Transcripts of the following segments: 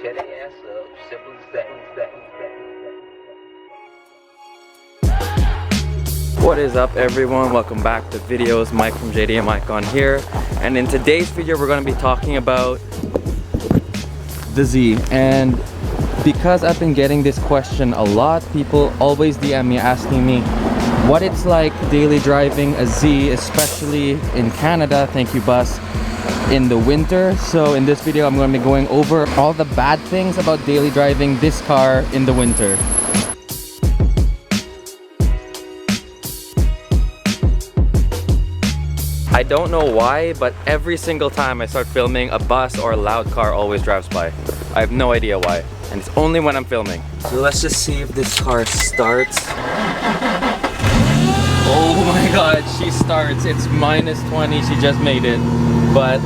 tear their ass up. Simple as that. What is up, everyone? Welcome back to videos. Mike from JDM Mike on here, and in today's video we're going to be talking about the Z. And because I've been getting this question a lot, people always DM me asking me what it's like daily driving a Z, especially in Canada, thank you bus, in the winter. So in this video I'm going to be going over all the bad things about daily driving this car in the winter. I don't know why, but every single time I start filming, a bus or a loud car always drives by. I have no idea why, and it's only when I'm filming. So let's just see if this car starts. Oh my god, she starts. It's minus 20, she just made it. But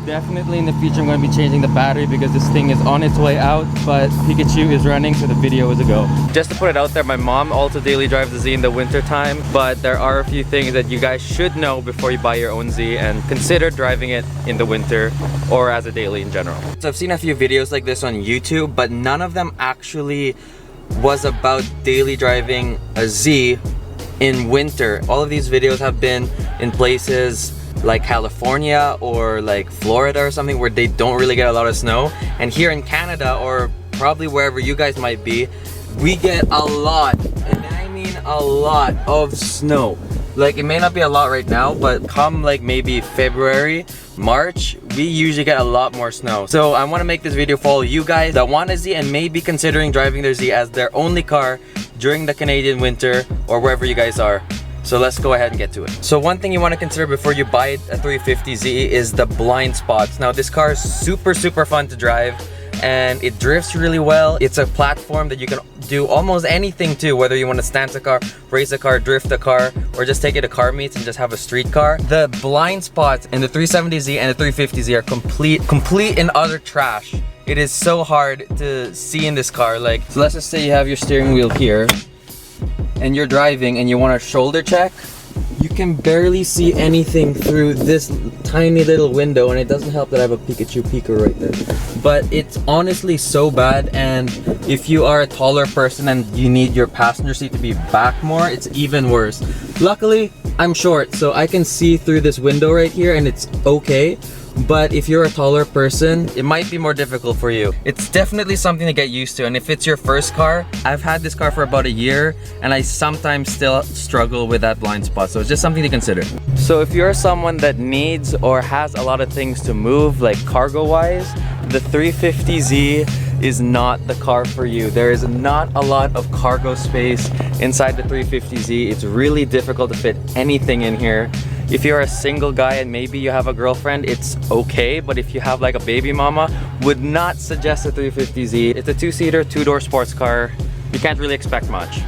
definitely in the future I'm going to be changing the battery because this thing is on its way out, but Pikachu is running, so the video is a go. Just to put it out there, my mom also daily drives the Z in the winter time, but there are a few things that you guys should know before you buy your own Z and consider driving it in the winter or as a daily in general. So I've seen a few videos like this on YouTube, but none of them actually was about daily driving a Z in winter. All of these videos have been in places like California or like Florida or something where they don't really get a lot of snow, and here in Canada or probably wherever you guys might be, we get a lot, and I mean a lot of snow. Like, it may not be a lot right now, but come like maybe February, March, we usually get a lot more snow. So I want to make this video for all you guys that want a Z and may be considering driving their Z as their only car during the Canadian winter or wherever you guys are. So let's go ahead and get to it. So one thing you want to consider before you buy a 350Z is the blind spots. Now this car is super fun to drive, and it drifts really well. It's a platform that you can do almost anything to, whether you want to stance a car, race a car, drift a car, or just take it to car meets and just have a street car. The blind spots in the 370Z and the 350Z are complete and utter trash. It is so hard to see in this car. Like, so let's just say you have your steering wheel here and you're driving and you want a shoulder check. You can barely see anything through this tiny little window, and it doesn't help that I have a Pikachu Pika right there. But it's honestly so bad, and if you are a taller person and you need your passenger seat to be back more, it's even worse. Luckily, I'm short, so I can see through this window right here and it's okay. But if you're a taller person, it might be more difficult for you. It's definitely something to get used to, and if it's your first car, I've had this car for about a year and I sometimes still struggle with that blind spot, so it's just something to consider. So if you're someone that needs or has a lot of things to move, like cargo wise, the 350Z is not the car for you. There is not a lot of cargo space inside the 350Z. It's really difficult to fit anything in here. If you're a single guy and maybe you have a girlfriend, it's okay, but if you have like a baby mama, would not suggest a 350Z. It's a two-seater, two-door sports car. You can't really expect much.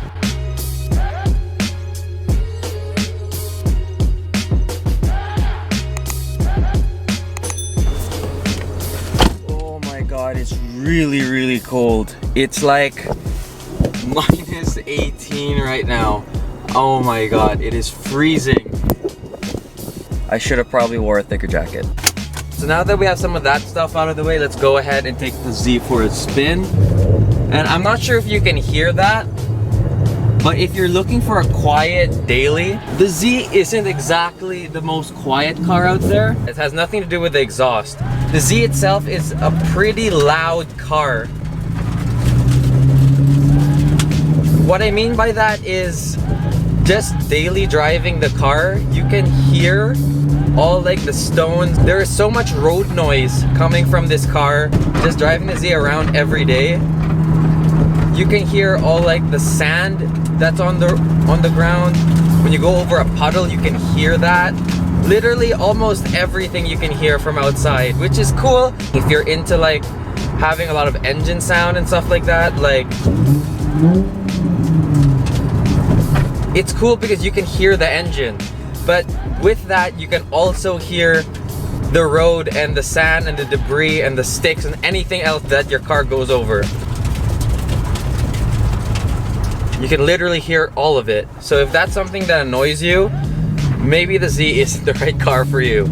Oh my god, it's really cold. It's like minus 18 right now. Oh my god, it is freezing. I should have probably wore a thicker jacket. So now that we have some of that stuff out of the way, let's go ahead and take the Z for a spin. And I'm not sure if you can hear that, but if you're looking for a quiet daily, the Z isn't exactly the most quiet car out there. It has nothing to do with the exhaust. The Z itself is a pretty loud car. What I mean by that is just daily driving the car, you can hear all like the stones. There is so much road noise coming from this car. Just driving the Z around every day, you can hear all like the sand that's on the ground. When you go over a puddle, you can hear that. Literally almost everything you can hear from outside, which is cool if you're into like having a lot of engine sound and stuff like that. Like, it's cool because you can hear the engine, but with that you can also hear the road and the sand and the debris and the sticks and anything else that your car goes over. You can literally hear all of it. So if that's something that annoys you, maybe the Z isn't the right car for you.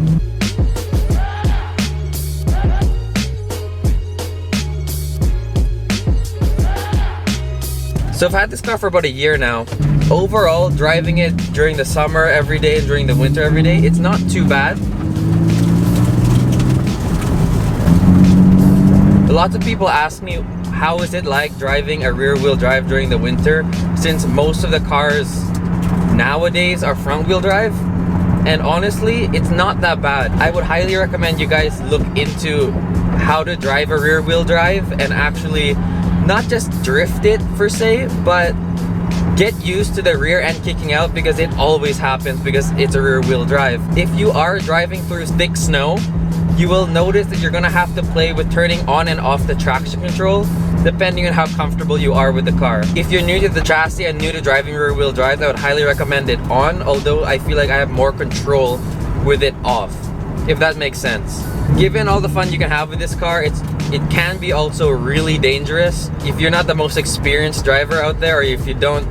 So I've had this car for about a year now. Overall, driving it during the summer every day and during the winter every day, it's not too bad. Lots of people ask me, how is it like driving a rear-wheel drive during the winter, since most of the cars nowadays are front-wheel drive? And honestly, it's not that bad. I would highly recommend you guys look into how to drive a rear-wheel drive and actually not just drift it per se, but get used to the rear end kicking out, because it always happens because it's a rear-wheel drive. If you are driving through thick snow, you will notice that you're gonna have to play with turning on and off the traction control depending on how comfortable you are with the car. If you're new to the chassis and new to driving rear-wheel drive, I would highly recommend it on, although I feel like I have more control with it off, if that makes sense. Given all the fun you can have with this car, it can be also really dangerous. If you're not the most experienced driver out there, or if you don't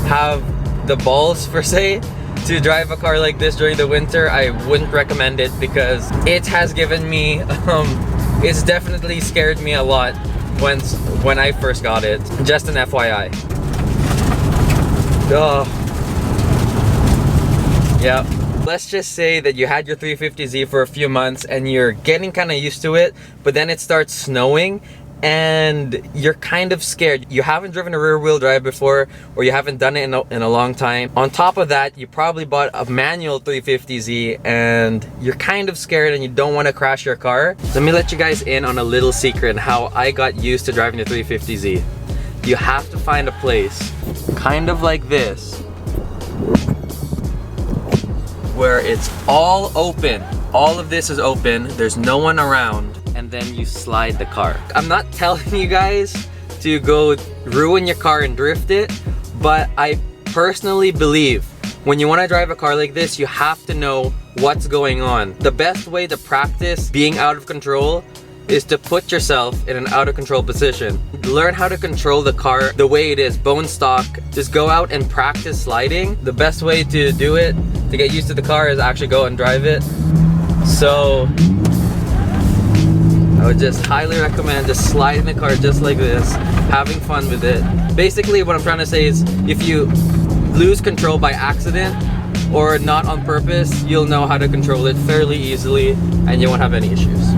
have the balls per se to drive a car like this during the winter, I wouldn't recommend it, because it has given me it's definitely scared me a lot when I first got it. Just an FYI. Yeah, let's just say that you had your 350Z for a few months and you're getting kind of used to it, but then it starts snowing and you're kind of scared. You haven't driven a rear-wheel drive before, or you haven't done it in a long time. On top of that, you probably bought a manual 350Z and you're kind of scared and you don't want to crash your car. Let me let you guys in on a little secret on how I got used to driving the 350Z. You have to find a place kind of like this, where it's all open. All of this is open, there's no one around, and then you slide the car. I'm not telling you guys to go ruin your car and drift it, but I personally believe when you want to drive a car like this, you have to know what's going on. The best way to practice being out of control is to put yourself in an out of control position. Learn how to control the car the way it is, bone stock. Just go out and practice sliding. The best way to do it, to get used to the car, is actually go and drive it. So I would just highly recommend just sliding the car just like this, having fun with it. Basically what I'm trying to say is, if you lose control by accident or not on purpose, you'll know how to control it fairly easily and you won't have any issues.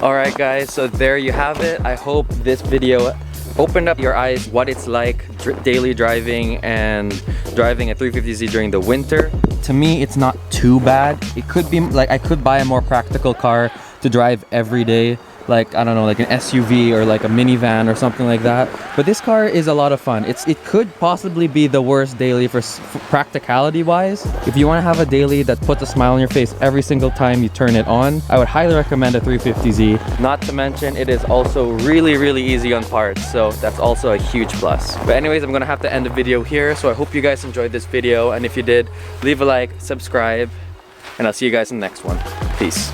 Alright guys, so there you have it. I hope this video opened up your eyes what it's like daily driving and driving a 350Z during the winter. To me, it's not too bad. It could be like I could buy a more practical car to drive every day, like I don't know, like an SUV or like a minivan or something like that. But this car is a lot of fun. It could possibly be the worst daily for practicality wise. If you want to have a daily that puts a smile on your face every single time you turn it on, I would highly recommend a 350Z. Not to mention, it is also really easy on parts, so that's also a huge plus. But anyways, I'm gonna have to end the video here, so I hope you guys enjoyed this video, and if you did, leave a like, subscribe, and I'll see you guys in the next one. Peace.